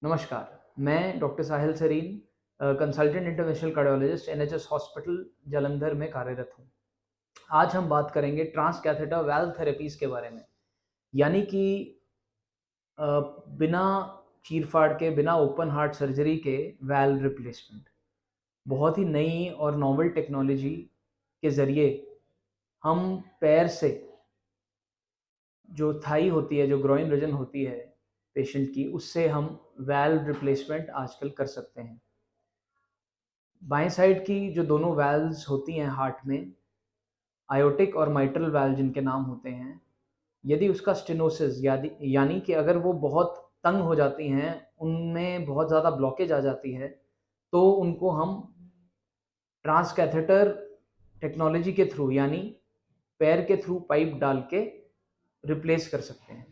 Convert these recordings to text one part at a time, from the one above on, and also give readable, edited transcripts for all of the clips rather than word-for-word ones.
नमस्कार, मैं doctor Sahil Sareen consultant interventional cardiologist NHS hospital Jalandhar में कार्यरत हूँ। आज हम बात करेंगे ट्रांस कैथेटर वाल्व थेरेपीज़ के बारे में, यानी कि अ, बिना चीर-फाड़ के, बिना ओपन हार्ट सर्जरी के वाल्व रिप्लेसमेंट। बहुत ही नई और नॉवेल टेक्नोलॉजी के ज़रिए हम पैर से जो थाई होती है, जो ग्रोइन रीजन होती है पेशेंट की, उससे हम वाल्व रिप्लेसमेंट आजकल कर सकते हैं। बाएं साइड की जो दोनों वाल्व्स होती हैं हार्ट में, आयोटिक और माइट्रल वाल्व जिनके नाम होते हैं, यदि उसका स्टेनोसिस यानी कि अगर वो बहुत तंग हो जाती हैं, उनमें बहुत ज़्यादा ब्लॉकेज आ जाती है, तो उनको हम ट्रांस कैथेटर टेक्नोलॉजी के थ्रू, यानी पैर के थ्रू पाइप डाल के रिप्लेस कर सकते हैं।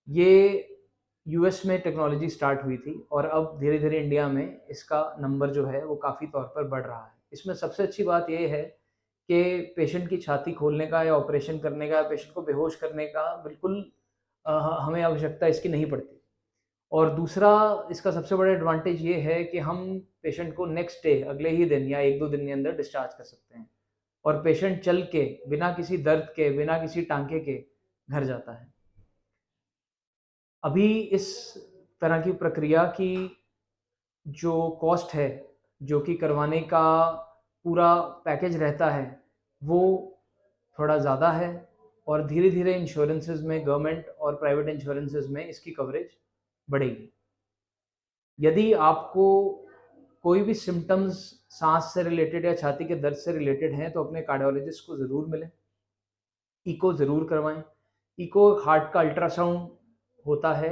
ये यूएस में टेक्नोलॉजी स्टार्ट हुई थी और अब धीरे-धीरे इंडिया में इसका नंबर जो है वो काफ़ी तौर पर बढ़ रहा है। इसमें सबसे अच्छी बात ये है कि पेशेंट की छाती खोलने का या ऑपरेशन करने का, पेशेंट को बेहोश करने का बिल्कुल हमें आवश्यकता इसकी नहीं पड़ती। और दूसरा इसका सबसे बड़ा एडवांटेज ये है कि हम पेशेंट को नेक्स्ट डे, अगले ही दिन या 1-2 दिन के अंदर डिस्चार्ज कर सकते हैं और पेशेंट चल के, बिना किसी दर्द के, बिना किसी टाँके के घर जाता है। अभी इस तरह की प्रक्रिया की जो कॉस्ट है, जो कि करवाने का पूरा पैकेज रहता है, वो थोड़ा ज़्यादा है और धीरे-धीरे इंश्योरेंसेस में, गवर्नमेंट और प्राइवेट इंश्योरेंसेस में इसकी कवरेज बढ़ेगी। यदि आपको कोई भी सिम्पटम्स साँस से रिलेटेड या छाती के दर्द से रिलेटेड हैं, तो अपने कार्डियोलॉजिस्ट को ज़रूर मिलें। इको ज़रूर करवाएँ। इको हार्ट का अल्ट्रासाउंड होता है,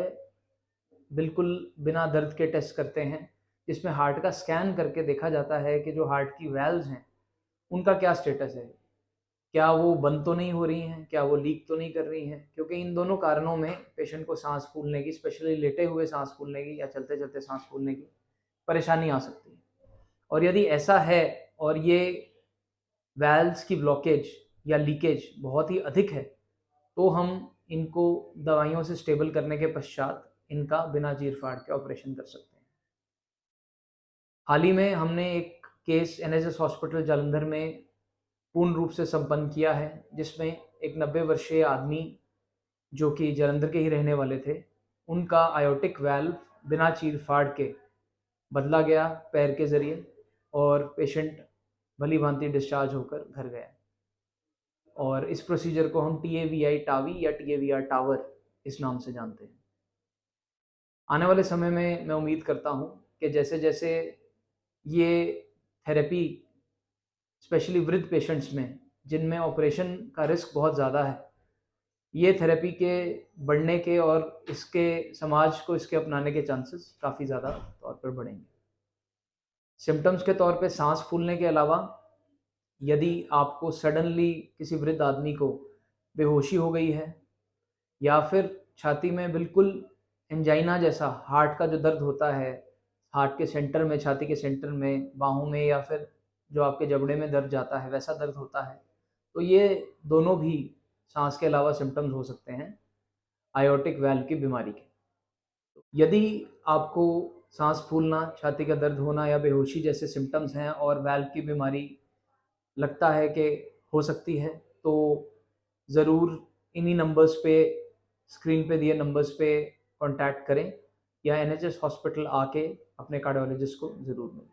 बिल्कुल बिना दर्द के टेस्ट करते हैं, जिसमें हार्ट का स्कैन करके देखा जाता है कि जो हार्ट की वैल्व्स हैं, उनका क्या स्टेटस है। क्या वो बंद तो नहीं हो रही हैं? क्या वो लीक तो नहीं कर रही हैं? क्योंकि इन दोनों कारणों में पेशेंट को साँस फूलने की, स्पेशली लेटे हुए साँस फूलने की या चलते-चलते साँस फूलने की परेशानी आ सकती है। और यदि ऐसा है और ये वैल्व्स की ब्लॉकेज या लीकेज बहुत ही अधिक है, तो हम इनको दवाइयों से स्टेबल करने के पश्चात इनका बिना चीर-फाड़ के ऑपरेशन कर सकते हैं। हाल ही में हमने एक केस एनएचएस हॉस्पिटल जालंधर में पूर्ण रूप से संपन्न किया है, जिसमें एक 90 वर्षीय आदमी जो कि जालंधर के ही रहने वाले थे, उनका आयोटिक वाल्व बिना चीर-फाड़ के बदला गया पैर के ज़रिए और पेशेंट भली-भाँति डिस्चार्ज होकर घर गया। और इस प्रोसीजर को हम टीएवीआई टावी या टीएवीआर टावर इस नाम से जानते हैं। आने वाले समय में मैं उम्मीद करता हूँ कि जैसे-जैसे ये थेरेपी स्पेशली वृद्ध पेशेंट्स में, जिनमें ऑपरेशन का रिस्क बहुत ज़्यादा है, ये थेरेपी के बढ़ने के और इसके समाज को इसके अपनाने के चांसेस काफ़ी ज़्यादा तौर पर बढ़ेंगे। सिम्पटम्स के तौर पे साँस फूलने के अलावा यदि आपको सडनली किसी वृद्ध आदमी को बेहोशी हो गई है या फिर छाती में बिल्कुल एंजाइना जैसा हार्ट का जो दर्द होता है, हार्ट के सेंटर में, छाती के सेंटर में, बाहों में या फिर जो आपके जबड़े में दर्द जाता है, वैसा दर्द होता है, तो ये दोनों भी साँस के अलावा सिम्पटम्स हो सकते हैं आयोटिक वाल्व की बीमारी के। यदि आपको साँस फूलना, छाती का दर्द होना या बेहोशी जैसे सिम्पटम्स हैं और वाल्व की बीमारी लगता है कि हो सकती है, तो ज़रूर इन्हीं नंबर्स पे, स्क्रीन पे दिए नंबर्स पे कॉन्टैक्ट करें या एनएचएस हॉस्पिटल आके अपने कार्डियोलॉजिस्ट को ज़रूर मिलें।